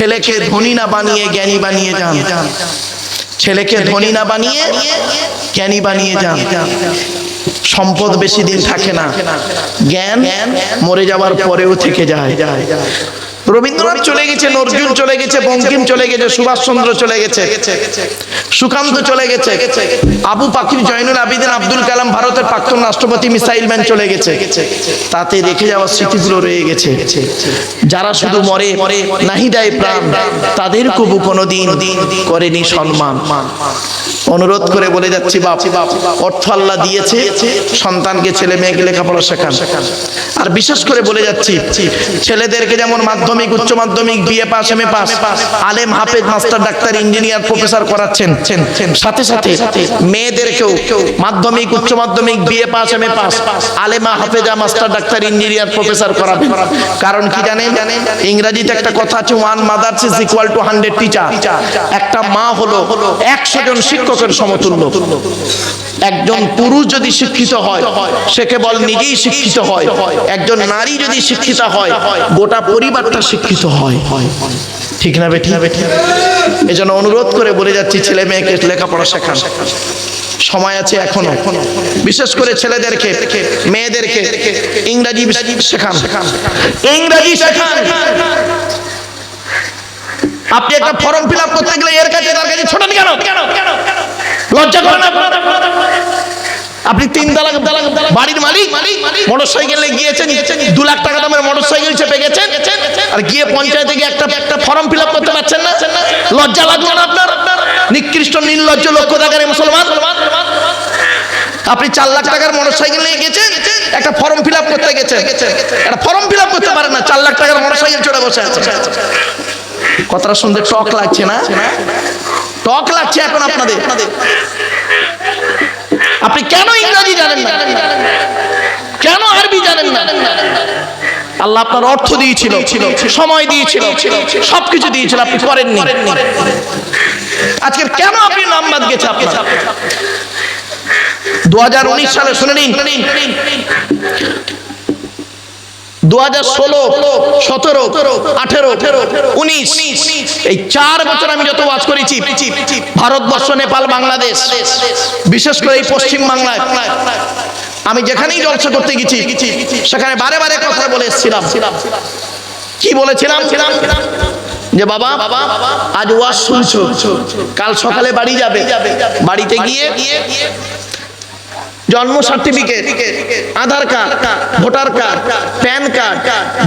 ছেলেকে ধনী না বানিয়ে জ্ঞানী বানিয়ে যান। ছেলেকে ধনী না বানিয়ে জ্ঞানী বানিয়ে যান। সম্পদ বেশি দিন থাকে না, জ্ঞান মরে যাওয়ার পরেও থেকে যায়। রবীন্দ্রনাথ চলে গেছে, নজরুল চলে গেছে, বঙ্কিম চলে গেছে, সুভাষচন্দ্র চলে গেছে, সুকান্ত চলে গেছে, আবু পাকির জয়নুল আবেদিন, আব্দুল কালাম, ভারতের প্রাক্তন রাষ্ট্রপতি মিসাইল ম্যান চলে গেছে। তাতে রেখে যাওয়া স্মৃতিগুলো রয়ে গেছে। যারা শুধু মরে নাহি দেয় প্রাণ, তাদের কবু কোনোদিন করেনি সম্মান। অনুরোধ করে বলে যাচ্ছি, বাপ অর্থ আল্লাহ দিয়েছে, সন্তানকে ছেলে মেয়েকে লেখাপড়া শেখান। আর বিশেষ করে বলে যাচ্ছি, ছেলেদেরকে যেমন মাধ্যমিক, উচ্চ মাধ্যমিক, বিএ পাস, এমএ পাস, আলেম, হাফেজ, মাস্টার, ডাক্তার, ইঞ্জিনিয়ার, প্রফেসর করাচ্ছেন, সাথে সাথে মেয়েদেরকেও মাধ্যমিক, উচ্চ মাধ্যমিক, BA pass, MA pass, আলেমা, হাফেজা, master, doctor, engineer, professor করাবেন। কারণ কি জানেন? ইংরেজিতে একটা কথা আছে, one mother is equal to 100 teacher. একটা মা হলো 100 জন শিক্ষকের সমতুল্য। একজন পুরুষ যদি শিক্ষিত হয়, সে কেবল নিজেই শিক্ষিত হয়। একজন নারী যদি শিক্ষিত হয়, গোটা পরিবারটা শিক্ষিত হয়। ঠিক না বেঠিক? এজন্য অনুরোধ করে বলে যাচ্ছি, ছেলে মেয়েকে লেখাপড়া শেখান। সময় আছে এখনো। বিশেষ করে ছেলেদেরকে, মেয়েদেরকে ইংরেজি শেখান, ইংরেজি শেখান। আপনি একটা ফর্ম ফিল আপ করতে গেলে এর কাছে তার কাছে ছোটেন কেন? লজ্জা করেন না? আপনি 3 তালা বাড়ির মালিক, মোটর সাইকেলে গিয়েছেন, 2 লাখ টাকা দামের মোটর সাইকেল চেপে গেছেন, আর গিয়ে পঞ্চায়েতে গিয়ে একটা ফর্ম ফিল আপ করতে পারছেন না? লজ্জা লাগলো না আপনার? নিকৃষ্ট নির্লজ্জ লক্ষ টাকার মুসলমান। আপনি 4 লাখ টাকার মোটর সাইকেল নিয়ে গেছেন, একটা ফর্ম ফিল আপ করতে গেছেন, একটা ফর্ম ফিল আপ করতে পারেন না, 4 লাখ টাকার মোটর সাইকেল চড়ে বসে আছে। কথাটা শুনতে টক লাগছে না? টক লাগছে এখন আপনাদের। আপনি কেন ইংরেজি জানেন না? কেন আরবি জানেন না? আল্লাহ আপনার অর্থ দিয়েছিল, সময় দিয়েছিল, সবকিছু দিয়েছিল, আপনি করেননি। আজকে কেন আপনি নাম বাদ গেছে আপনার? 2019 সালে শুনে নিন, 2016, 17, 18, 19, এই 4 বছর আমি যত ওয়াজ করেছি, ভারতবর্ষ, নেপাল, বাংলাদেশ, বিশেষ করে এই পশ্চিম বাংলায় আমি যেখানেই জলসা করতে গেছি, সেখানে বারে বারে কথা বলে এসেছিলাম। কি বলেছিলাম? যে বাবা, আজ ওয়াজ শুনছো, কাল সকালে বাড়ি যাবে, বাড়িতে গিয়ে জন্ম certificate, Aadhaar card, voter card, PAN card,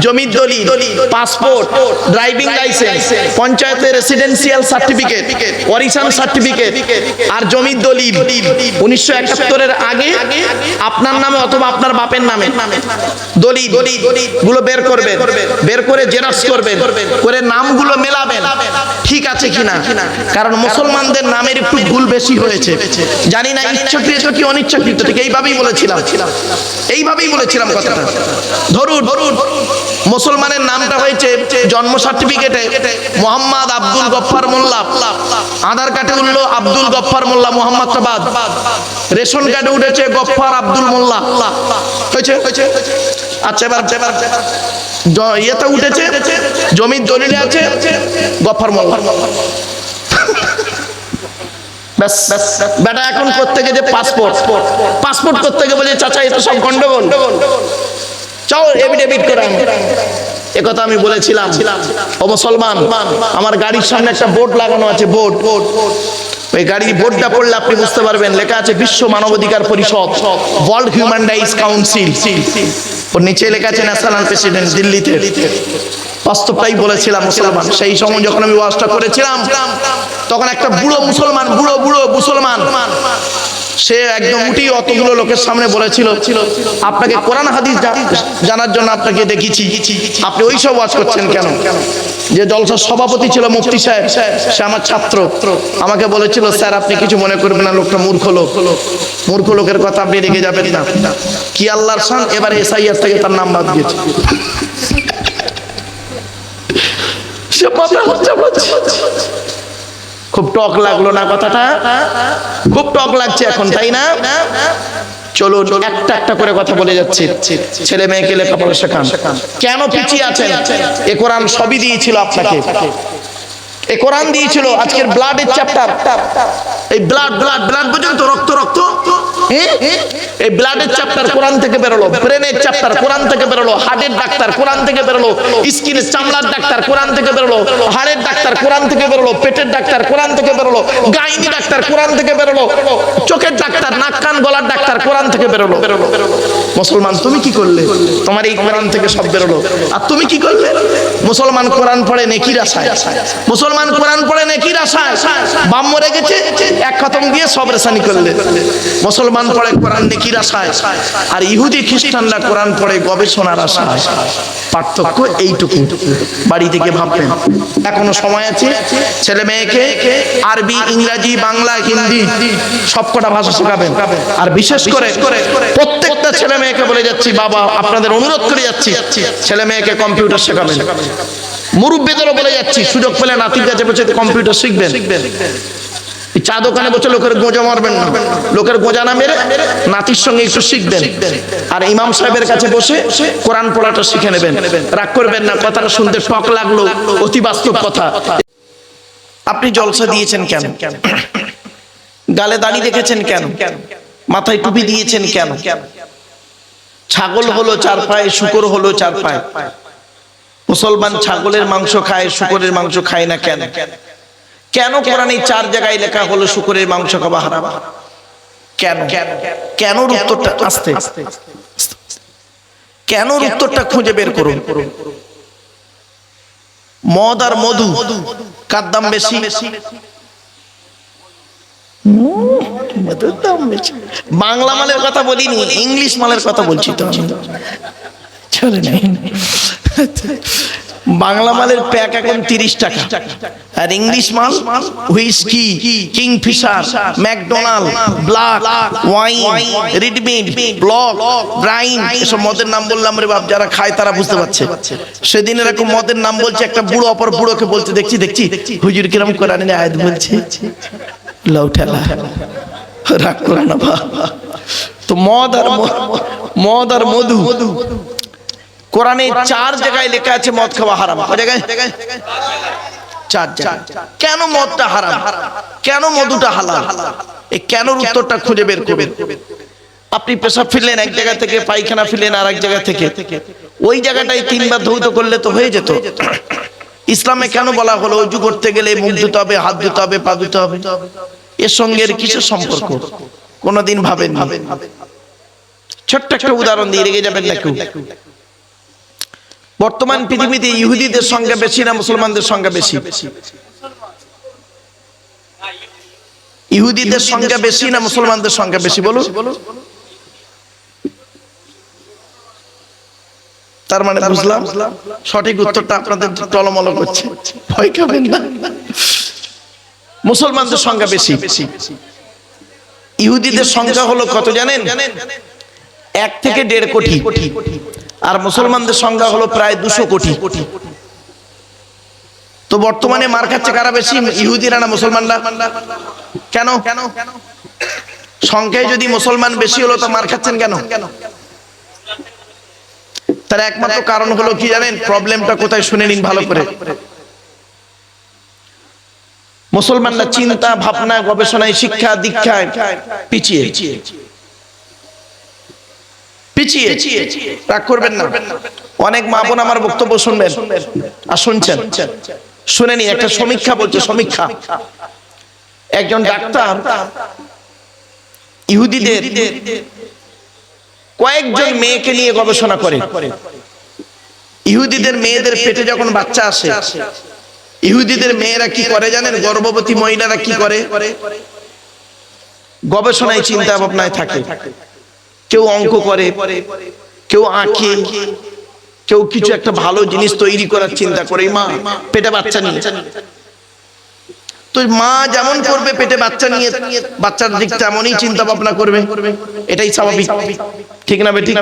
জমির দলিল, পাসপোর্ট, ড্রাইভিং লাইসেন্স, পঞ্চায়েতের রেসিডেন্সিয়াল সার্টিফিকেট, ওয়ারিশান সার্টিফিকেট, আর জমির দলিল 1971 এর আগে আপনার নামে অথবা আপনার বাপের নামে দলিল গুলো বের করবেন, বের করে জেরক্স করবেন, করে নামগুলো মেলাবেন ঠিক আছে কিনা। কারণ মুসলমানদের নামের একটু ভুল বেশি হয়েছে, জানি না ইচ্ছাকৃত কি অনিচ্ছাকৃত। ঠিক এইভাবেই বলেছিলাম কথাটা। ধরুন মুসলমানের নামটা হয়েছে জন্ম সার্টিফিকেটে মোহাম্মদ আব্দুল গফফার মোল্লা, আধার কার্ডে উঠলো আব্দুল গফফার মোল্লা মোহাম্মদাবাদ, রেশন কার্ডে উঠেছে গফফার আব্দুল মোল্লা, হয়েছে? আচ্ছা, এবার ইয়েতে উঠেছে, জমির দলিলে আছে গফফার মোল্লা। বেটা এখন করতে গেছে পাসপোর্ট করতে গিয়ে বলে, চাচা এ তো সব গন্ডগোল, চাও এফিডেভিট করে। একথা আমি বলেছিলাম। ও মুসলমান, আমার গাড়ির সামনে একটা বোর্ড লাগানো আছে, বোর্ড। ওই গাড়ির বোর্ডটা পড়লে আপনি বুঝতে পারবেন, লেখা আছে বিশ্ব মানবাধিকার পরিষদ, ওয়ার্ল্ড হিউম্যান রাইটস কাউন্সিল। ওর নিচে লেখা আছে ন্যাশনাল প্রেসিডেন্ট, দিল্লিতে। বাস্তবটাই বলেছিলাম মুসলমান। সেই সময় যখন আমি ওয়াজটা করেছিলাম, তখন একটা বুড়ো মুসলমান, সে একদম উঠি অতগুলো লোকের সামনে বলেছিল, আপনাকে কোরআন হাদিস জানার জন্য আপনাকে দেখেছি, আপনি ওই সব ওয়াজ করছেন কেন? যে জলসার সভাপতি ছিল মুফতি সাহেব, সে আমার ছাত্র, আমাকে বলেছিল, স্যার আপনি কিছু মনে করবেন না, লোকটা মূর্খ লোকের কথা আপনি রেগে যাবেন না। কি আল্লাহর শান! এবারে এসআইআর থেকে তার নাম বাদ দিয়েছে। খুব টক লাগলো না কথাটা? খুব টক লাগছে এখন, তাই না? চলুন একটা একটা করে কথা বলে যাচ্ছি। ছেলে মেয়েকে লেখাপড়া শেখান। কেন পিছিয়ে আছেন? এ কোরআন সবই দিয়েছিল আপনাকে। এ কোরআন দিয়েছিল আজকের ব্লাডের চ্যাপ্টার। এই ব্লাড ব্লাড ব্লাড পর্যন্ত রক্ত রক্ত, এই ব্লাডের চ্যাপ্টার কোরআন থেকে বেরোলো, ব্রেনের চ্যাপ্টার কোরআন থেকে বেরোলো, হার্টের ডাক্তার কোরআন থেকে বেরোলো, স্কিনের চামড়ার ডাক্তার কোরআন থেকে বেরোলো, হাড়ের ডাক্তার কোরআন থেকে বেরোলো, পেটের ডাক্তার কোরআন থেকে বেরোলো, গাইনি ডাক্তার কোরআন থেকে বেরোলো, চোখের ডাক্তার, নাক কান গলার ডাক্তার কোরআন থেকে বেরোলো। মুসলমান তুমি কি করলে? তোমার এই কোরআন থেকে সব বেরোলো। আর তুমি কি করলে? মুসলমান কোরআন পড়ে নেকির আশায়, মুসলমান কোরআন পড়ে নেকির আশায় বাম মরে গেছে, এক খতম দিয়ে সব রেসানি করলে। মুসলমান পড়ে কোরআন নেকির আশায়, আর ইহুদি খ্রিস্টানরা কোরআন পড়ে গবেষণার আশায়। পার্থক্য এইটুকু। বাড়ি থেকে ভাববেন। এখনো সময় আছে। ছেলে মেয়েকে আরবি, ইংরাজি, বাংলা, হিন্দি সবকটা ভাষা শেখাবেন। আর বিশেষ করে প্রত্যেকটা ছেলে মেয়েকে বলে যাচ্ছি, বাবা আপনাদের অনুরোধ করে যাচ্ছি, ছেলে মেয়েকে কম্পিউটার শেখাবেন। মুরব্বীদেরও বলে যাচ্ছি, সুযোগ পেলে নাতির কাছে বসে কম্পিউটার শিখবেন। চা দোকানে বসে লোকের গোঁজা মারবেন না, লোকের গোঁজা না মেরে নাতির সঙ্গে একটু শিখবেন। আর ইমাম সাহেবের কাছে বসে কোরআন পড়াটা শিখে নেবেন। রাগ করবেন না, কথাটা শুনতে টক লাগলো, অতি বাস্তব কথা। আপনি জলসা দিয়েছেন কেন? গালে দাড়ি রেখেছেন কেন? মাথায় টুপি দিয়েছেন কেন? ছাগল হলো চার পায়ে, শূকর হলো চার পায়ে। মুসলমান ছাগলের মাংস খায়, শূকরের মাংস খায় না কেন? কেন কোরআনে 4 জায়গায় লেখা হলো শূকরের মাংস খাওয়া হারাম? কেন? কেন উত্তরটা আস্তে কেন উত্তরটা খুঁজে বের করুন। মদ আর মধু কার দাম বেশি? বাংলা মালের কথা বলিনি, ইংলিশ মালের কথা বলছি। তো চলে নাই, বাংলা মালের প্যাক এখন 30 টাকা, আর ইংলিশ মাল whisky, Kingfisher, McDonald, black wine, রিডমিড, ব্লক, ব্রাইন, এসব মদের নাম বললাম রে বাপ, যারা খায় তারা বুঝতে পারছে। সেদিন এরকম মদের নাম বলছে, একটা বুড়ো অপর বুড়োকে বলতে দেখছি হুজুর কিরম কোরআনের আয়াত বলছে, লউঠালা রাগ করে না বাবা। তো মদ আর মধু কোরআনে 4 জায়গায় লেখা আছে মদ খাওয়া হারাম। কয় জায়গায়? 4 জায়গায়। কেন মদটা হারাম? কেন মধুটা হালাল? এই কেন উত্তরটা খুঁজে বের করবেন। আপনি পেশাব ফিরলেন এক জায়গা থেকে, পায়খানা ফিরলেন আর এক জায়গা থেকে, ওই জায়গাটাই 3 বার ধৌত করলে তো হয়ে যেত। ইসলামে কেন বলা হলো ওযু করতে গেলে মুখ ধুতে হবে, হাত ধুতে হবে, পা ধুতে হবে? এর সঙ্গে এর কিসের সম্পর্ক? কোনদিন ভাবেন? ছোট্ট একটা উদাহরণ দিয়ে রেগে যাবেন না কেউ। বর্তমান পৃথিবীতে ইহুদিদের সংখ্যা বেশি না মুসলমানদের সংখ্যা বেশি? ইহুদিদের সংখ্যা বেশি না মুসলমানদের সংখ্যা বেশি বলুন? তার মানে বুঝলাম সঠিক উত্তরটা আপনাদের টলমল করছে, ভয় খাবেন না। মুসলমানদের সংখ্যা বেশি। ইহুদিদের সংখ্যা হলো কত জানেন? 1 থেকে 1.5 কোটি। আর মুসলমানদের সংখ্যা হলো প্রায় 200 কোটি। তো বর্তমানে মার খাচ্ছে কারা বেশি, ইহুদিরা না মুসলমানরা? কেন? সংখ্যায় যদি মুসলমান বেশি হলো তো মার খাচ্ছেন কেন? তার একমাত্র কারণ হলো কি জানেন? প্রবলেমটা কোথায় শুনে নিন ভালো করে। মুসলমানরা চিন্তা, ভাবনা, গবেষণায়, শিক্ষা, দীক্ষায় পিছিয়ে। রাগ করবেন না। অনেক মা বোন আমার বক্তব্য শুনবেন আর শুনছেন, শুনে নি। একটা সমীক্ষা বলছে, সমীক্ষা। একজন ডাক্তার ইহুদিদের কয়েকজন মেয়েকে নিয়ে গবেষণা করে। ইহুদিদের মেয়েদের পেটে যখন বাচ্চা আসে, ইহুদিদের মেয়েরা কি করে জানেন? গর্ভবতী মহিলারা কি করে? গবেষণায়, চিন্তা ভাবনায় থাকে। কেউ অঙ্ক করে, কেউ আঁকে, কেউ কিছু একটা ভালো জিনিস তৈরি করার চিন্তা করে। মা পেটে বাচ্চা নিয়ে, তো মা যেমন করবে পেটে বাচ্চা নিয়ে, বাচ্চার দিক তেমনই চিন্তা ভাবনা করবে। এটাই স্বাভাবিক, ঠিক না বেঠিক?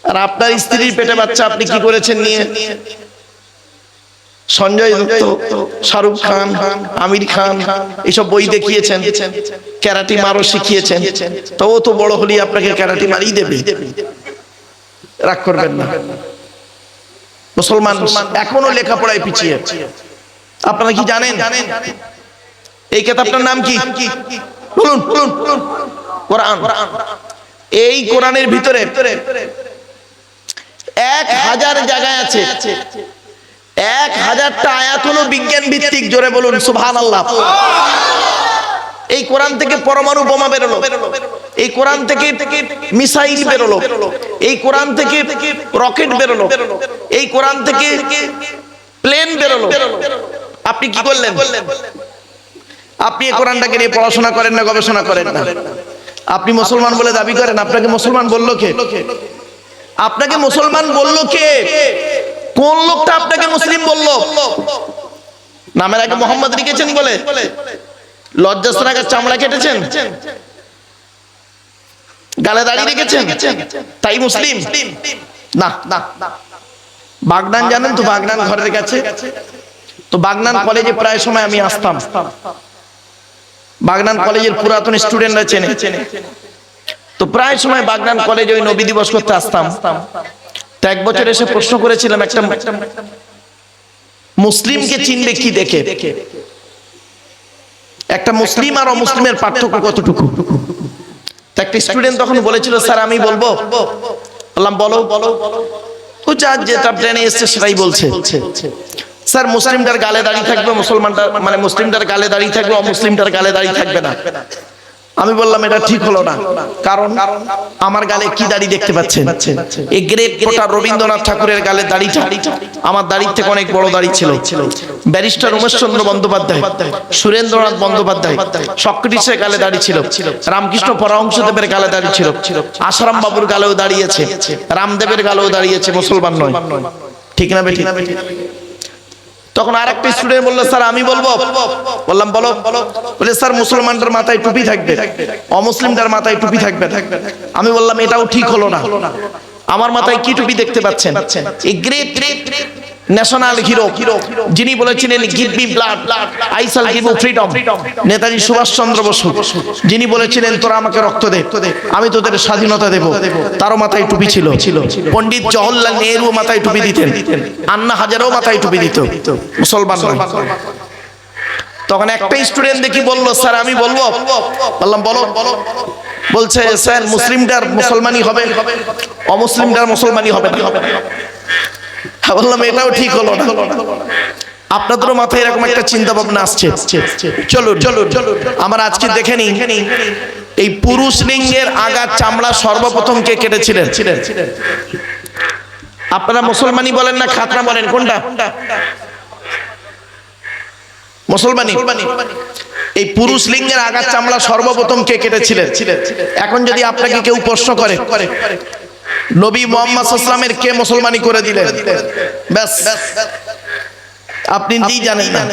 আর আপনার স্ত্রীর পেটে বাচ্চা, আপনি কি করেছেন নিয়ে? সঞ্জয় দত্ত, শাহরুখ খান, আমির খান এইসব বই দেখিয়েছেন, ক্যারাটি মারও শিখিয়েছেন, তো ও তো বড় হলি আপনাকে ক্যারাটি মারি দেবে, রাগ করবেন না। মুসলমান এখনো লেখাপড়ায় পিছিয়ে। আপনারা কি জানেন এই কিতাবটার নাম কি? বলুন। কোরআন। এই কোরআনের ভিতরে 1000 জায়গায় আছে, 1000টা আয়াত হলো বিজ্ঞান ভিত্তিক। জোরে বলুন সুবহানাল্লাহ। এই কোরআন থেকে পরমাণু বোমা বেরোলো, এই কোরআন থেকে মিসাইল বেরোলো, এই কোরআন থেকে রকেট বেরোলো, এই কোরআন থেকে প্লেন বেরোলো। আপনি কি করলেন? আপনি এই কোরআনটাকে নিয়ে পড়াশোনা করেন না, গবেষণা করেন না। আপনি মুসলমান বলে দাবি করেন, আপনাকে মুসলমান বললো কে? আপনাকে মুসলমান বললো কে? কোন লোকটা আপনাকে মুসলিম বললো? নামের আগে মোহাম্মদ লিখেছেন বলে লজ্জাস্থান আগে চামড়া কেটেছেন, গালে দাড়ি রেখেছেন, তাই মুসলিম না। বাগনান জানেন তো? বাগনান ঘরের কাছে তো। বাগনান কলেজে প্রায় সময় আমি আসতাম। বাগনান কলেজের পুরাতন স্টুডেন্টরা চেনে, তো প্রায় সময় বাগনান কলেজে ওই নবী দিবস করতে আসতাম। তো এক বছর এসে প্রশ্ন করেছিলাম, একটা মুসলিমকে চিনবে কি দেখে? একটা মুসলিম আর অমুসলিমের পার্থক্য কতটুকু? একটা স্টুডেন্ট তখন বলেছিল, স্যার আমি বলবো। বললাম বলো। ও যা যেটা ব্রেনে এসছে সেটাই বলছে। স্যার মুসলিমটার গালে দাড়ি থাকবে, মুসলমানটার মানে মুসলিমটার গালে দাড়ি থাকবে, অমুসলিমটার গালে দাড়ি থাকবে না। আমি বললাম এটা ঠিক হলো না, কারণ আমার গালে কি দাড়ি দেখতে পাচ্ছেন? এই গ্রেট পোটা রবীন্দ্রনাথ ঠাকুরের গালে দাড়িটা আমার দাড়ির থেকে অনেক বড় দাড়ি ছিল। ব্যারিস্টার উমেশচন্দ্র বন্দ্যোপাধ্যায়, সুরেন্দ্রনাথ বন্দ্যোপাধ্যায়, সক্রেটিসের গালে দাড়ি ছিল, রামকৃষ্ণ পরমহংসদেবের গালে দাড়ি ছিল, আসারাম বাবুর গালেও দাঁড়িয়েছে, রামদেবের গালেও দাঁড়িয়েছে, মুসলমান নয়। ঠিক না বেঠিক? তখন আর একটা স্টুডেন্ট বললো, স্যার আমি বলবো। বললাম বলো। বলে স্যার মুসলমানটার মাথায় টুপি থাকবে, অমুসলিমটার মাথায় টুপি থাকবে। আমি বললাম এটাও ঠিক হলো না। আমার মাথায় কি টুপি দেখতে পাচ্ছেন? এই গ্রেট ন্যাশনাল হিরো যিনি বলেছিলেন give me blood I shall give you freedom, Netaji Subhash Chandra Basu, যিনি বলেছিলেন তোরা আমাকে রক্ত দে আমি তোদের স্বাধীনতা দেব, তারও মাথায় টুপি ছিল। পণ্ডিত জওহরলাল নেহরু মাথায় টুপি দিতেন, আন্না হাজারেও মাথায় টুপি দিত, মুসলমান নয়। তখন একটা স্টুডেন্ট দেখি বলল, স্যার আমি বলবো। বললাম বলো। বলছে স্যার মুসলিমটার মুসলমানই হবে, অমুসলিমটার মুসলমানই হবে না। বললাম এটাও ঠিক হলো না। আপনাদেরও মাথায় এরকম একটা চিন্তা ভাবনা আসছে। চলুন আমরা আজকে দেখে নিই এই পুরুষ লিঙ্গের আগা চামড়া সর্বপ্রথম কে কেটেছিলেন? আপনারা মুসলমানই বলেন না খাতনা বলেন, কোনটা? মুসলমানই। এই পুরুষ লিঙ্গের আগা চামড়া সর্বপ্রথম কে কেটেছিলেন? এখন যদি আপনাকে কেউ প্রশ্ন করে নবী মুহাম্মদ সাল্লাল্লাহু আলাইহি ওয়াসাল্লামের কে মুসলমানি করে দিলেন, ব্যাস আপনি নিজেই জানেন না।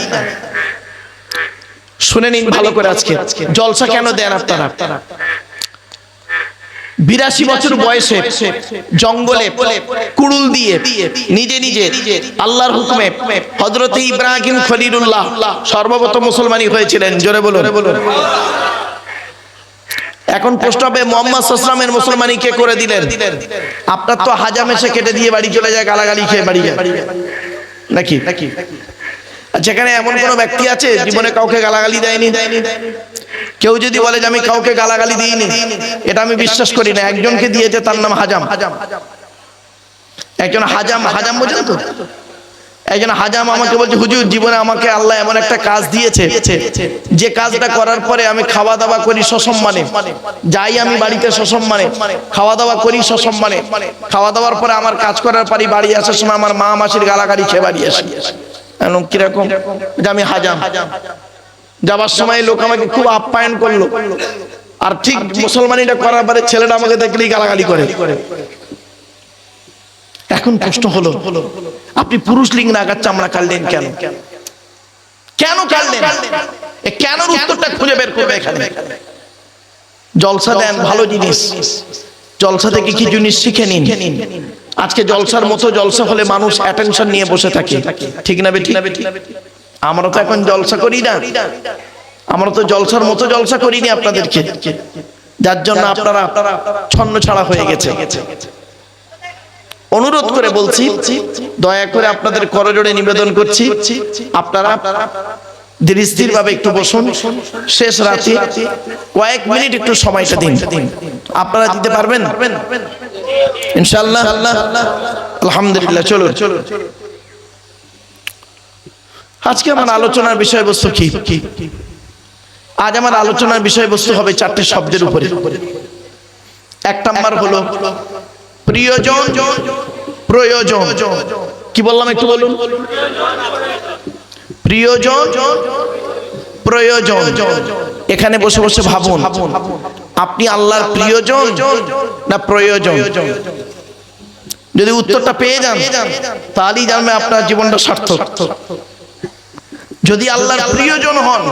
শুনে নিন ভালো করে। আজকে জলসা কেন দেন আপনারা? 82 বছর বয়সে জঙ্গলে কুড়ুল দিয়ে নিজে নিজে আল্লাহর হুকুমে হযরত ইব্রাহিম খলিলুল্লাহ সর্বপ্রথম মুসলমানি হয়েছিলেন। জোরে বলুন। এখন প্রশ্ন হবে মুহাম্মদ সাল্লাল্লাহু আলাইহি ওয়াসাল্লামের মুসলমানি কে করে দিলেন? আপনার তো হাজাম এসে কেটে দিয়ে বাড়ি চলে যায়, গালাগালি খেয়ে বাড়ি যায় নাকি? যেখানে এমন কোন ব্যক্তি আছে জীবনে কাউকে গালাগালি দেয়নি? কেউ যদি বলে যে আমি কাউকে গালাগালি দিইনি, এটা আমি বিশ্বাস করি না। একজনকে দিয়েছে, তার নাম হাজাম। একজন হাজাম বোঝেন তো? একজন হাজাম আমাকে বলছে, হুজুর জীবনে আমাকে আল্লাহ এমন একটা কাজ দিয়েছে যে কাজটা করার পরে আমি খাওয়া দাওয়া করি সসম্মানে, যাই আমি বাড়িতে সসম্মানে খাওয়া দাওয়া করি সসম্মানে, খাওয়া দাওয়ার পরে আমার কাজ করার পরে বাড়ি আসার সময় আমার মা মাসির গালাগালি খেয়ে বাড়ি আসি। কিরকম? আমি হাজাম। যাবার সময় লোক আমাকে খুব আপ্যায়ন করলো, আর ঠিক মুসলমানিটা করার পরে ছেলেটা আমাকে দেখলেই গালাগালি করে। এখন প্রশ্ন হলো, আপনি পুরুষ লিঙ্গ আগার চামড়া কাটলেন কেন? কেন কাটলেন? কেন উত্তরটা খুঁজে বের করবে এখানে। জলসা দেন, ভালো জিনিস, জলসা থেকে কি জিনিস শিখে নিন। আজকে জলসার মতো জলসা হলে মানুষ অ্যাটেনশন নিয়ে বসে থাকে, ঠিক না বেঠিক? আমরা তো এখন জলসা করি না, আমরা তো জলসার মতো জলসা করিনি আপনাদেরকে, যার জন্য আপনারা ছন্ন ছাড়া হয়ে গেছে। অনুরোধ করে বলছি, দয়া করে আপনাদের করজোড়ে নিবেদন করছি, আপনারা ধীর স্থির ভাবে একটু বসুন। শেষ রাতে কয়েক মিনিট একটু সময়টা দিন। আপনারা দিতে পারবেন ইনশাআল্লাহ? আলহামদুলিল্লাহ। চলুন, আজকে আমার আলোচনার বিষয়বস্তু কি? আজ আমার আলোচনার বিষয়বস্তু হবে 4টে শব্দের উপরে। 1 নাম্বার হলো প্রিয়জন, প্রয়োজন। কি বললাম একটু বলুন? প্রিয়জন, প্রয়োজন। এখানে বসে বসে ভাবুন, আপনি আল্লাহর প্রিয়জন না প্রয়োজন? যদি উত্তরটা পেয়ে যান তাহলেই জানবেন আপনার জীবনটা সার্থক। যদি আল্লাহর প্রিয়জন হন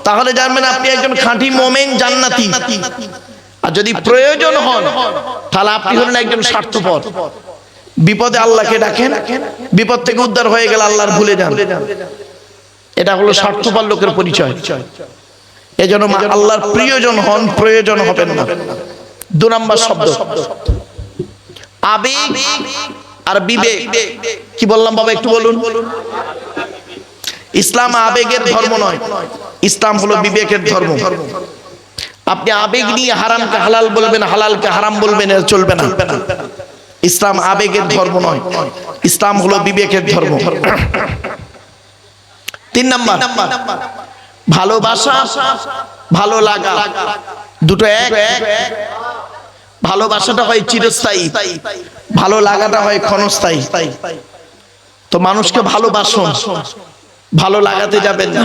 তাহলে জানবেন আপনি একজন খাঁটি মুমিন জান্নাতি। আর যদি প্রয়োজন হন তাহলে আপনি হলেন একজন স্বার্থপর। বিপদে আল্লাহকে ডাকেন, বিপদ থেকে উদ্ধার হয়ে গেলে আল্লাহর ভুলে যান। এটা হলো স্বার্থপর লোকের পরিচয়। এজন্য আল্লাহর প্রিয়জন হন, প্রয়োজন হবেন না। 2 নাম্বার শব্দ আবেগ আর বিবেক। কি বললাম বাবা একটু বলুন? ইসলাম আবেগের ধর্ম নয়, ইসলাম হলো বিবেকের ধর্ম। আপনি আবেগ নিয়ে হারামকে হালাল বলবেন, হালালকে হারাম বলবেন, এটা চলবে না। ইসলাম আবেগের ধর্ম নয়, ইসলাম হলো বিবেকের ধর্ম। 3 নাম্বার ভালোবাসা, ভালো লাগা, দুটো এক। ভালোবাসাটা হয় চিরস্থায়ী, ভালো লাগাটা হয় ক্ষণস্থায়ী। তো মানুষকে ভালোবাসুন, ভালো লাগাতে যাবেন না,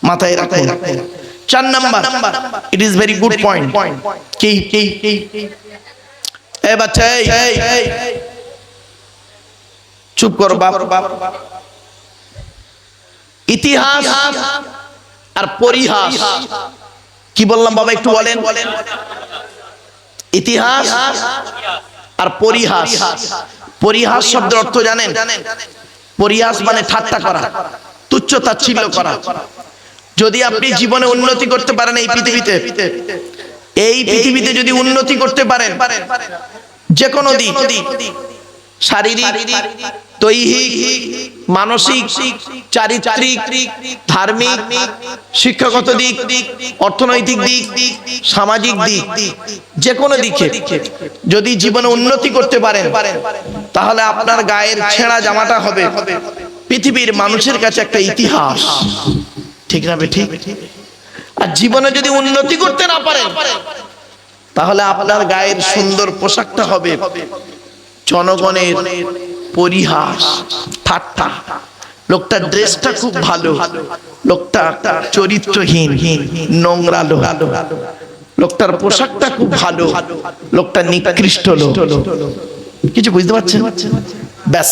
মাথায় রাখুন। 4 number, it is very good point. কি এ বাচ্চা, চুপ করো বাপ। ইতিহাস আর পরিহাস। কি বললাম বাবা একটু বলেন? ইতিহাস আর পরিহাস। পরিহাস শব্দের অর্থ জানেন? পরিহাস মানে ঠাট্টা করা, তুচ্ছ তাচ্ছিল্য করা। যদি আপনি জীবনে উন্নতি করতে পারেন এই পৃথিবীতে যদি উন্নতি করতে পারেন যে কোনো দিক, শারীরিক, দৈহিক, মানসিক, চারিত্রিক, ধার্মিক, শিক্ষাগত দিক, অর্থনৈতিক দিক, সামাজিক দিক, যে কোনো দিকে যদি জীবনে উন্নতি করতে পারেন তাহলে আপনার গায়ের ছেঁড়া জামাটা হবে পৃথিবীর মানুষের কাছে একটা ইতিহাস, ঠিক না বেঠিক? আর জীবনে যদি উন্নতি করতে না পারেন তাহলে আপনার গায়ের সুন্দর পোশাকটা হবে জনগণের পরিহাস, ঠাট্টা। লোকটার ড্রেসটা খুব ভালো, লোকটা চরিত্রহীন, নোংরা লোক। লোকটার পোশাকটা খুব ভালো, লোকটা নিকৃষ্ট লোক। কিছু বুঝতে পারছেন? ব্যাস,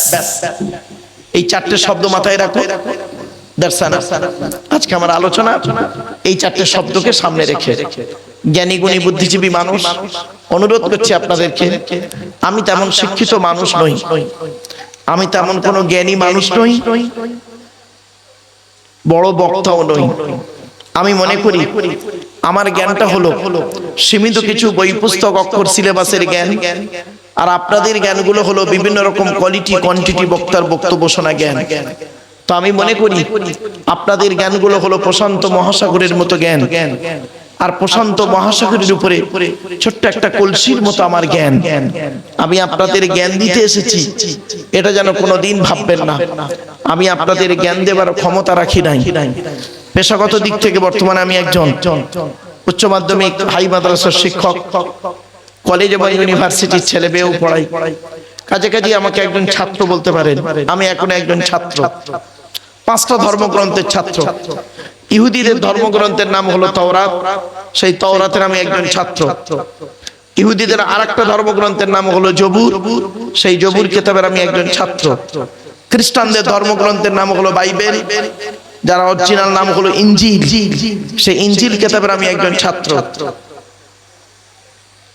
এই 4টে শব্দ মাথায় রাখো। আজকে আমার আলোচনা এই 4টে শব্দকে সামনে রেখে। জ্ঞানী গুণী বুদ্ধিজীবী মানুষ, অনুরোধ করছি আপনাদেরকে, আমি তেমন শিক্ষিত মানুষ নই, আমি তেমন কোনো জ্ঞানী মানুষ নই, বড় বক্তাও নই। আমি মনে করি আমার জ্ঞানটা হলো সীমিত কিছু বই পুস্তক অক্ষর সিলেবাসের জ্ঞান, আর আপনাদের জ্ঞানগুলো হলো বিভিন্ন রকম কোয়ালিটি কোয়ান্টিটি বক্তার বক্তব্য শোনা জ্ঞান। তো আমি মনে করি আপনাদের জ্ঞানগুলো হলো প্রশান্ত মহাসাগরের মতো জ্ঞান, আর প্রশান্ত মহাসাগরের উপরে ছোট্ট একটা কলসির মতো আমার জ্ঞান। আমি আপনাদের জ্ঞান দিতে এসেছি, এটা যেন কোনোদিন ভাববেন না আমি আপনাদের জ্ঞান দেবার ক্ষমতা রাখি নাই। পেশাগত দিক থেকে বর্তমানে আমি একজন উচ্চ মাধ্যমিক হাই মাদ্রাসার শিক্ষক, কলেজ এবং ইউনিভার্সিটির ছেলে মেয়েও পড়াই। কাজে কাজে আমাকে একজন ছাত্র বলতে পারেন। আমি এখন একজন ছাত্র, 5টা ধর্মগ্রন্থের ছাত্র। ইহুদিদের ধর্মগ্রন্থের নাম হলো তাওরাত, সেই তাওরাতের আমি একজন ছাত্র। ইহুদিদের আরেকটা ধর্মগ্রন্থের নাম হলো জবুর, সেই জবুর কিতাবের আমি একজন ছাত্র। খ্রিস্টানদের ধর্মগ্রন্থের নাম হলো বাইবেল, যার অরিজিনাল নাম হলো ইনজিল, সেই ইনজিল কিতাবের আমি একজন ছাত্র।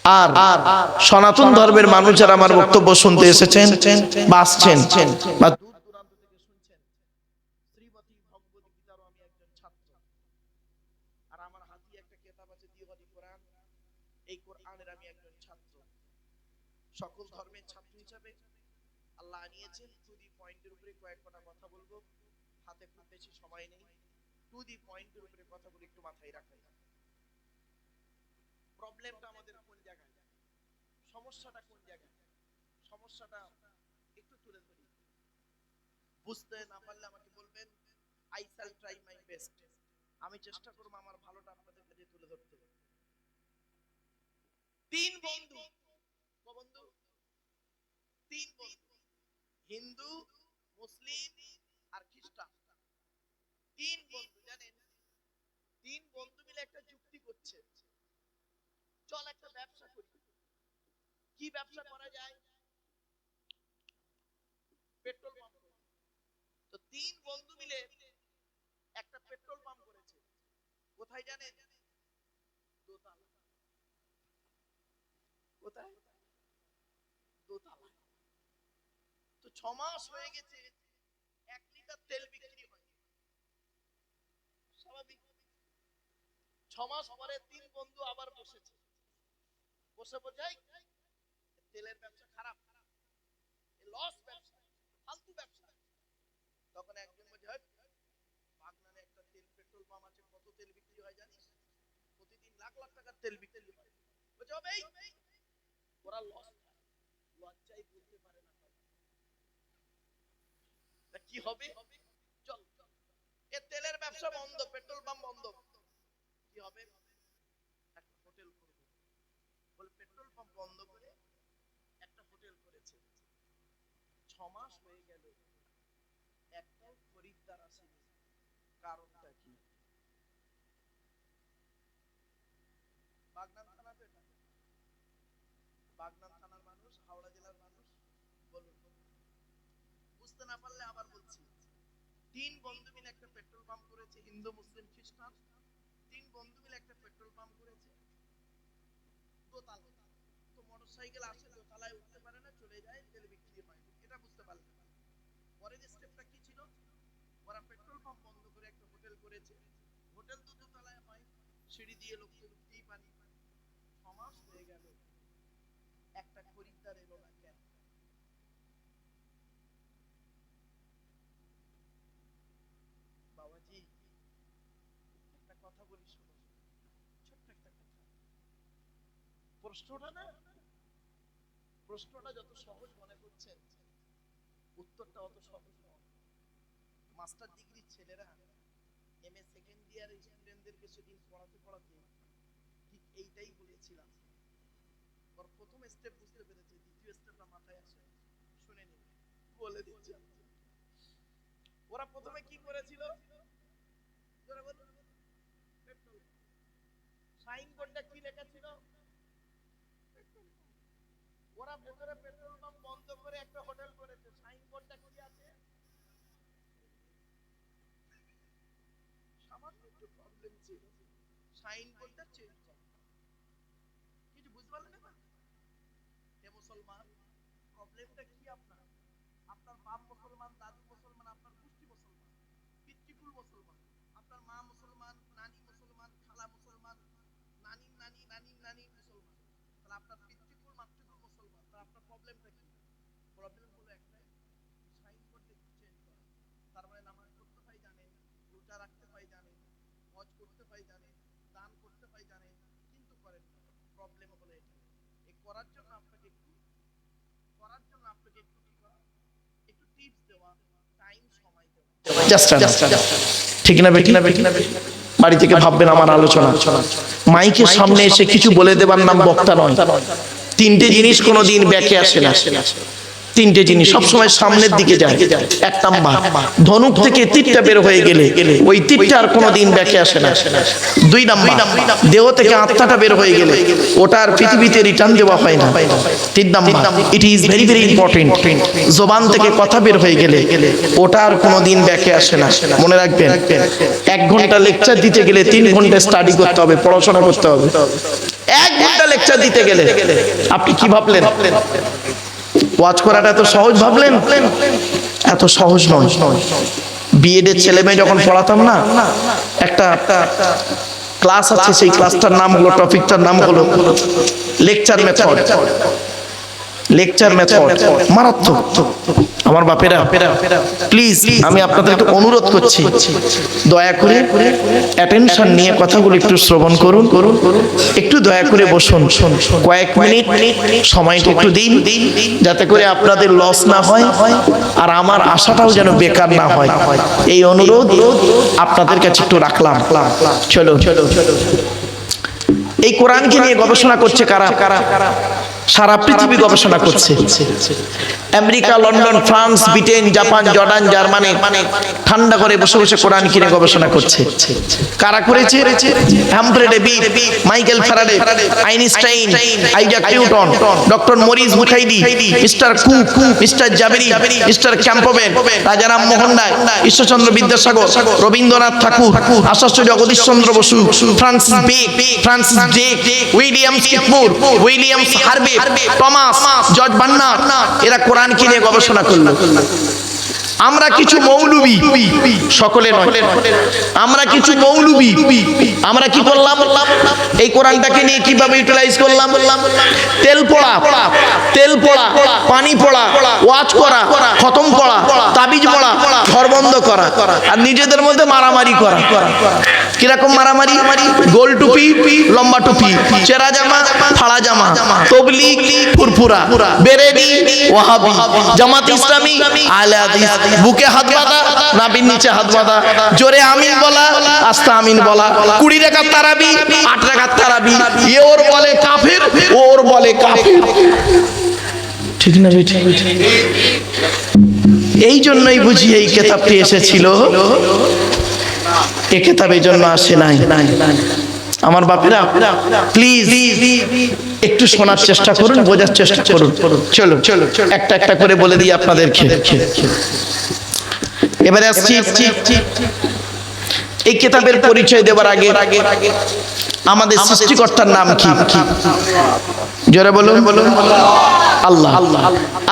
আর সনাতন ধর্মের মানুষ যারা আমার বক্তব্য শুনতে এসেছেন বা আসছেন বা দূর দূরান্ত থেকে শুনছেন, শ্রীমতী ভগবত গীতারও আমি একজন ছাত্র। আর আমার হাতে একটা কিতাব আছে দিওয়ানি কোরআন, এই কোরআনের আমি একজন ছাত্র। সকল ধর্মের ছাত্র হিসাবে আল্লাহ আনিয়েছেন। টু দি পয়েন্টের উপরে কয়েক কটা কথা বলবো, হাতে খুব বেশি সময় নেই। টু দি পয়েন্টের উপরে কথা বলে একটু মাথায় রাখেন। প্রবলেমটা আমাদের কোন জায়গায়, সমস্যাটা কোন জায়গায়, সমস্যাটা একটু তুলে ধরি। বুঝতে না পারলে আমাকে বলবেন, I shall try my best. আমি চেষ্টা করব আমার ভালোটা আপনাদের কাছে তুলে ধরতে। তিন বন্ধু, বন্ধু তিন বন্ধু, হিন্দু, মুসলিম আর খ্রিস্টান। তিন বন্ধু, জানেন তিন বন্ধু মিলে একটা যুক্তি করছে, চল একটা ব্যবসা করি। কি ব্যবসা করা যায়? Petrol pump. তো তিন বন্ধু মিলে একটা পেট্রোল পাম্প করেছে। কোথায় জানেন? দোতলা। কোথায়? দোতলা। তো 6 মাস হয়ে গেছে, 1 লিটার তেল বিক্রি হয়। স্বাভাবিক। 6 মাস পরে তিন বন্ধু আবার বসেছে, বসে বোঝাই তেলের ব্যবসা খারাপ, লস ব্যবসা, ফালতু ব্যবসা। তখন একজন বলছে, বাগনানে একটা তেল পেট্রোল পাম্প আছে, কত তেল বিক্রি হয় জানিস? প্রতিদিন লাখ লাখ টাকার তেল বিক্রি হয়। বলছে হবে, ওরা লস, লজ্জায় বলতে পারে না। কি হবে? চল এ তেলের ব্যবসা বন্ধ, পেট্রোল পাম্প বন্ধ, কি হবে? একটা হোটেল করব। বলে পেট্রোল পাম্প বন্ধ করে একটা হোটেল করেছে। 6 মাস হয়ে গেল, একটাও খরিদ্দার আসেনি। কারণটা কি? বাগনান থানা, তো এটা বাগনান থানার মানুষ, হাওড়া জেলার মানুষ, বলুন। বুঝতে না পারলে আবার বলছি, তিন বন্ধু মিলে একটা পেট্রোল পাম্প করেছে, হিন্দু, মুসলিম, খ্রিস্টান। তিন বন্ধু মিলে একটা পেট্রোল পাম্প করেছে, দোতলা। তো মোটরসাইকেল আসে, দোতলায় উঠতে পারে না, চলে যায়, তেল বিক্রি হয়। এটা বুঝতে পারলেন। পরের স্টেপটা কি ছিল? ওরা পেট্রোল পাম্প বন্ধ করে একটা হোটেল করেছে। হোটেল তো দোতলায় হয়, সিঁড়ি দিয়ে লোক তো উঠতেই পারে। 6 মাস হয়ে গেল, একটা খরিদ্দার এলো না কেন? বাবাজি একটা কথা বলি, শুনুন, ছোট্ট একটা কথা। প্রশ্নটা না, প্রশ্নটা যত সহজ মনে করছেন, উত্তরটা অত সহজ নয়। মাস্টার ডিগ্রির ছেলেরা এমএ সেকেন্ড ইয়ারের স্টুডেন্টদেরকে সেদিন পড়াতে পড়াতে ঠিক এইটাই বলেছিলাম। ওর প্রথম স্টেপ বুঝতে পেরেছে, দ্বিতীয় স্টেপটা মাথায় আসে। শুনে নিন, বলে দিচ্ছি। ওরা প্রথমে কি করেছিল? সাইনবোর্ডটা কি লেখা ছিল? ওরা ভেতরে পেট্রোল পাম্প বন্ধ করে একটা হোটেল করেছে, সাইনবোর্ডটা কি আছে? সামান্য একটু প্রবলেম ছিল, সাইনবোর্ডটা চেঞ্জ করতে। কিছু বুঝতে পারলেন না? হে মুসলমান, প্রবলেমটা কি আপনার? আপনার বাপ মুসলমান, দাদু মুসলমান, আপনার গোষ্ঠী মুসলমান, পিতৃকুল মুসলমান, আপনার মা মুসলমান, নানি মুসলমান, খালা মুসলমান, নানি নানি নানি নানি মুসলমান, তাহলে আপনার পিতৃকুল মাতৃকুল মুসলমান। তাহলে আপনার প্রবলেমটা কি? প্রবলেম হলো একটাই, সাইনবোর্ডে চেঞ্জ করা। তার মানে নামাজ পড়তে হয় জানেন, রোজা রাখতে হয় জানেন, হজ করতে হয় জানেন, দান করতে হয় জানেন, কিন্তু করেন না। প্রবলেম হলো এটা। এই করার জন্য আপনাকে একটু একটু টিপস দেওয়া, টাইম, সময় দেওয়া। ঠিক না বেঠিক? বাড়ি থেকে ভাববেন আমার আলোচনা মাইকের সামনে এসে কিছু বলে দেবার নাম বক্তা নয়। তিনটে জিনিস কোনোদিন ব্যাকে আসে না। তিনটে জিনিস সবসময় সামনের দিকে যায়। এক নাম্বার, ধনুক থেকে তীরটা বের হয়ে গেলে ওই তীরটা আর কোনোদিন ব্যাকে আসে না। দুই নাম্বার, দেহ থেকে আত্মাটা বের হয়ে গেলে ওটা আর পৃথিবীতে রিটার্ন দেওয়া হয় না। তিন number, it is very very important, জবান থেকে কথা বের হয়ে গেলে ওটা আর কোনোদিন ব্যাকে আসে না। মনে রাখবেন, 1 ঘন্টা লেকচার দিতে গেলে 3 ঘন্টা স্টাডি করতে হবে, পড়াশোনা করতে হবে। 1 ঘন্টা লেকচার দিতে গেলে আপনি কি ভাবলেন ওয়াজ করাটা এত সহজ ভাবলেন? এত সহজ নয়। বিএডের ছেলে মেয়ে যখন পড়াতাম না, একটা ক্লাস আছে, সেই ক্লাসটার নাম হলো, টপিকটার নাম হলো লেকচার মেথড। লেকচার মেথড মারাত্মক। আমার বাপেরা, প্লিজ আমি আপনাদেরকে অনুরোধ করছি, দয়া করে অ্যাটেনশন নিয়ে কথাগুলো একটু শ্রবণ করুন, একটু দয়া করে বসুন, কয়েক মিনিট সময়টা একটু দিন, যাতে করে আপনাদের লস না হয় আর আমার আশাটাও যেন বেকার না হয়। এই অনুরোধ আপনাদের কাছে একটু রাখলাম। চলো, এই কোরআনকে নিয়ে গবেষণা করছে কারা? সারা পৃথিবী গবেষণা করছে। America, London, France, Britain, Japan, Jordan, Germany ঠান্ডা করে বসে বসে কোরআন কিনে গবেষণা করছে। কারা করেছে? Humphry Davy, Michael Faraday, Einstein, Isaac Newton, doctor Maurice বুখাইরি, মিস্টার কুক, মিস্টার জাবেরি, mister Campbell, Rajaram Mohan Roy, Ishwarchandra Vidyasagar, Rabindranath Tagore, Acharya Jagadish Chandra Bose, Francis বেক, ফ্রান্সিস ড্রেক, উইলিয়াম স্কিপমুর, William Harvey, Thomas, George Bernard, এরা কোরআন কিনে গবেষণা করলো। আমরা কিছু মৌলবি, সকলে নয়, আমরা কিছু মৌলবি, আমরা কি করলাম? এই কোরআনটাকে নিয়ে কিভাবে ইউটিলাইজ করলাম? তেল পড়া, পানি পড়া, ওয়াজ করা, খতম পড়া, তাবিজ পড়া, ঘর বন্ধ করা, আর নিজেদের মধ্যে মারামারি করা। কিরকম মারামারি? গোল টুপি, লম্বা টুপি, চেরা জামা, ফাড়া জামা, তবলিগ, ফুরফুরা, বেরেলি, ওয়াহাবি, জামাত ইসলামী, আহলে হাদিস, বুকে হাত বাঁধা, নাভির নিচে হাত বাঁধা, জোরে আমিন বলা, আস্তে আমিন বলা, 20 রাকাত তারাবি, 8 রাকাত তারাবি, এ ওর বলে কাফের, ওর বলে কাফের। ঠিক না? এই জন্যই বুঝি এই কিতাবটি এসেছিল। এ কিতাবের জন্য আসে নাই। আমার বাপেরা, প্লিজ একটু শোনার চেষ্টা করুন, বোঝার চেষ্টা করুন। চলো একটা একটা করে বলে দিই আপনাদেরকে। এবারে আসছি এই কিতাবের পরিচয় দেওয়ার আগে আমাদের সৃষ্টিকর্তার নাম কি? জোরে বলুন। আল্লাহ।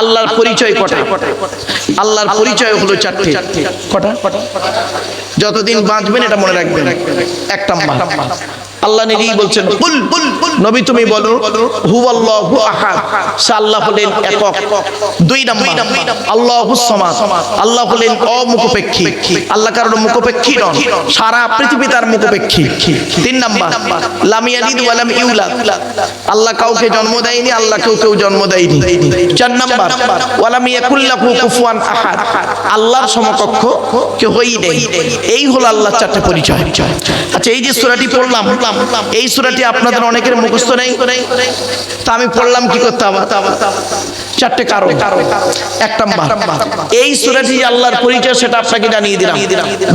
আল্লাহর পরিচয় কটা? আল্লাহর পরিচয় হলো 4টে। কটা? যতদিন বাঁচবেন এটা মনে রাখবেন। 1 নাম্বার, আল্লাহ নিজেই বলছেন, নবী তুমি বলো হুয়াল্লাহু আহাদ, সে আল্লাহ হলেন একক। 2 নাম্বার, আল্লাহুস সামাদ, আল্লাহ হলেন অমুখপেক্ষী, আল্লাহ কারোর মুখপেক্ষী নন, সারা পৃথিবী তার মুখপেক্ষী। 3 নাম্বার, লাম ইয়ালিদ ওয়া লাম ইউলাদ, আল্লাহ কাউকে জন্ম দেয়নি, আল্লাহ কেউ জন্ম দেয়নি। 4 নাম্বার, ওয়া লাম ইয়াকুল লাহু কুফুয়ান আহাদ, আল্লাহর সমকক্ষ কেউই নেই। এই হলো আল্লাহর 4টে পরিচয়। আচ্ছা, এই যে সূরাটি পড়লাম, এই সূরাটি আপনাদের অনেকের মুখস্থ নেই, তা আমি পড়লাম কি করতে হবে? 4টে কারণ। 1 নাম্বার, এই সূরাটি আল্লাহর পরিচয়, সেটা আপনাকে জানিয়ে দিলাম।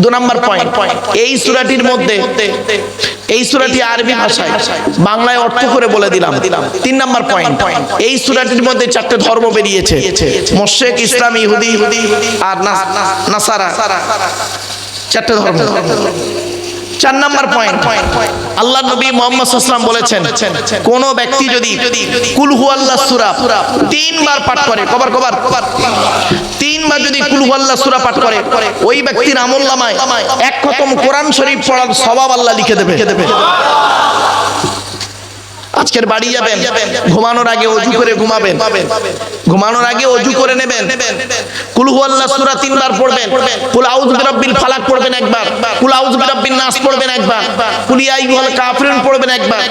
2 নাম্বার পয়েন্ট, এই সূরাটির মধ্যে, এই সূরাটি আরবি ভাষায়, বাংলায় অর্থ করে বলে দিলাম। 3 নাম্বার পয়েন্ট, এই সূরাটির মধ্যে 4টে ধর্ম বেরিয়েছে, মুশরিক, ইসলাম, ইহুদি আর নাসারা, 4টে ধর্ম। 4 নাম্বার পয়েন্ট, আল্লাহ নবী মুহাম্মদ সাল্লাল্লাহু আলাইহি ওয়াসাল্লাম বলেছেন, কোন ব্যক্তি যদি কুল হুয়াল্লাহ সূরা 3 বার পাঠ করে, কবার 3 বার যদি কুল হুয়াল্লাহ সূরা পাঠ করে, ওই ব্যক্তির আমলনামায় 1 খতম কোরআন শরীফ পড়ার সওয়াব আল্লাহ লিখে দেবে। আজকের বাড়ি যাবেন, ঘুমানোর আগে ওযু করে ঘুমাবেন, ঘুমানোর আগে ওযু করে নেবেন, কুল হুয়াল্লাহ সূরা 3 বার পড়বেন, কুল আউযু বিরাব্বিল ফালাক পড়বেন একবার, কুল আউযু বিরাব্বিন নাস পড়বেন একবার, কুল ইয়া আইয়ুহাল কাফিরুন পড়বেন একবার,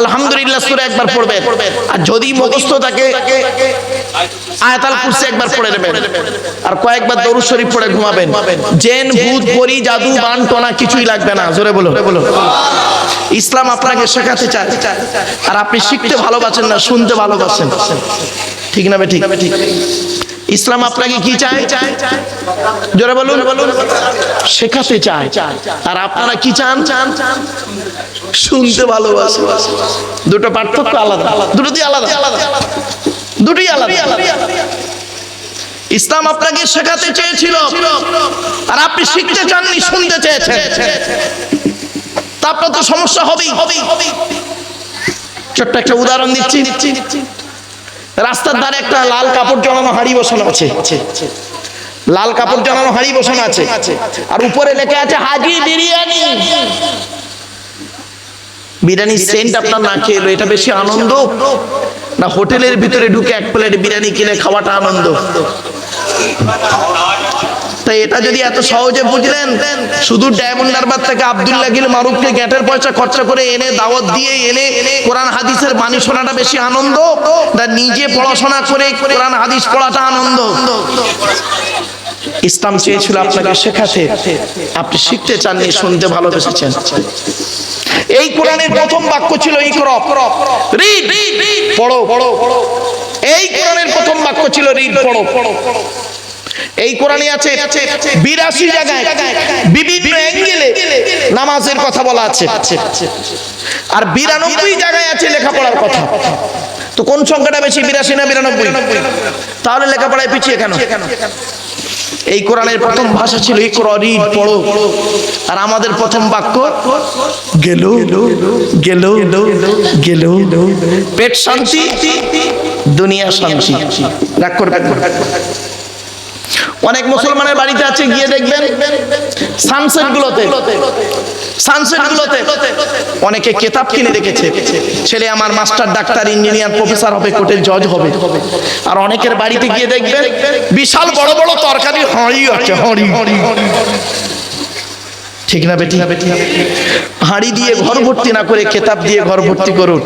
আলহামদুলিল্লাহ সূরা একবার পড়বেন, আর যদি মুখস্থ থাকে আয়াতুল কুরসি একবার পড়ে নেবেন, আর কয়েকবার দরুদ শরীফ পড়ে ঘুমাবেন। জিন, ভূত, পরী, জাদু, বান টনা কিছুই লাগবে না। জোরে বলো। ইসলাম আপনাকে শেখাতে চায়, আর আপনি শিখতে ভালোবাসেন না, শুনতে ভালোবাসেন। ঠিক না ঠিক? ইসলাম আপনাকে কি চায়? জোরে বলুন। শেখাতে চায়। আর আপনারা কি চান? শুনতে ভালোবাসে। দুটো পার্থক্য আলাদা, দুটোই আলাদা, দুটোই আলাদা। ইসলাম আপনাকে শেখাতে চেয়েছিল আর আপনি শিখতে চাননি, শুনতে চেয়েছেন, তা আপনার তো সমস্যা হবেই। ছোট্ট একটা উদাহরণ দিচ্ছি। রাস্তার ধারে একটা লাল কাপড় জড়ানো হাঁড়ি বসানো আছে, লাল কাপড় জড়ানো হাঁড়ি বসানো আছে, আর উপরে লেখা আছে হাজি বিরিয়ানি। বিরিয়ানির সেন্ট আপনার নাকে এলো, এটা বেশি আনন্দ না হোটেলের ভিতরে ঢুকে এক প্লেট বিরিয়ানি কিনে খাওয়াটা আনন্দ? তাই এটা যদি এত সহজে বুঝলেন, শুধু ডায়মন্ড হারবার থেকে আব্দুল্লাহ গিল মারুফকে গ্যাটের পয়সা খরচা করে এনে দাওয়াত দিয়ে এনে কোরআন হাদিসের বাণী শোনাটা বেশি আনন্দ না নিজে পড়াশোনা করে কোরআন হাদিস পড়াটা আনন্দ? ইসলাম চেয়েছিল আপনাকে শেখাতে, আপনি শিখতে চাননি, শুনতে ভালোবেসেছেন। এই কোরআনের প্রথম বাক্য ছিল ইকরা, রিড, পড়ো। এই কোরআনের প্রথম বাক্য ছিল রিড, পড়ো। এই কোরআনে আছে 82 জায়গায় বিভিন্ন অ্যাঙ্গেলে নামাজের কথা বলা আছে, আর 92 জায়গায় আছে লেখাপড়ার কথা। তো কোন সংখ্যাটা বেশি, 82 না 92? তাহলে লেখাপড়ায় পিছিয়ে কেন? এই কোরআনের প্রথম ভাষা ছিল ইকরা, রিড, পড়ো। আর আমাদের প্রথম বাক্য গেল গেল গেল, পেট শান্তি, দুনিয়া শান্তি। রাগ করবেন না। অনেক মুসলমানের বাড়িতে আছে, গিয়ে দেখবেন সানসেট গুলোতে অনেকে কেতাব কিনে রেখেছে, ছেলে আমার মাস্টার, ডাক্তার, ইঞ্জিনিয়ার, প্রফেসর হবে, কোর্টের জজ হবে। আর অনেকের বাড়িতে গিয়ে দেখবেন বিশাল বড় বড় তরকারি হাঁড়ি আছে, হাঁড়ি। ঠিক না বেটি? হাঁড়ি দিয়ে ঘর ভর্তি না করে কেতাব দিয়ে ঘর ভর্তি করুন।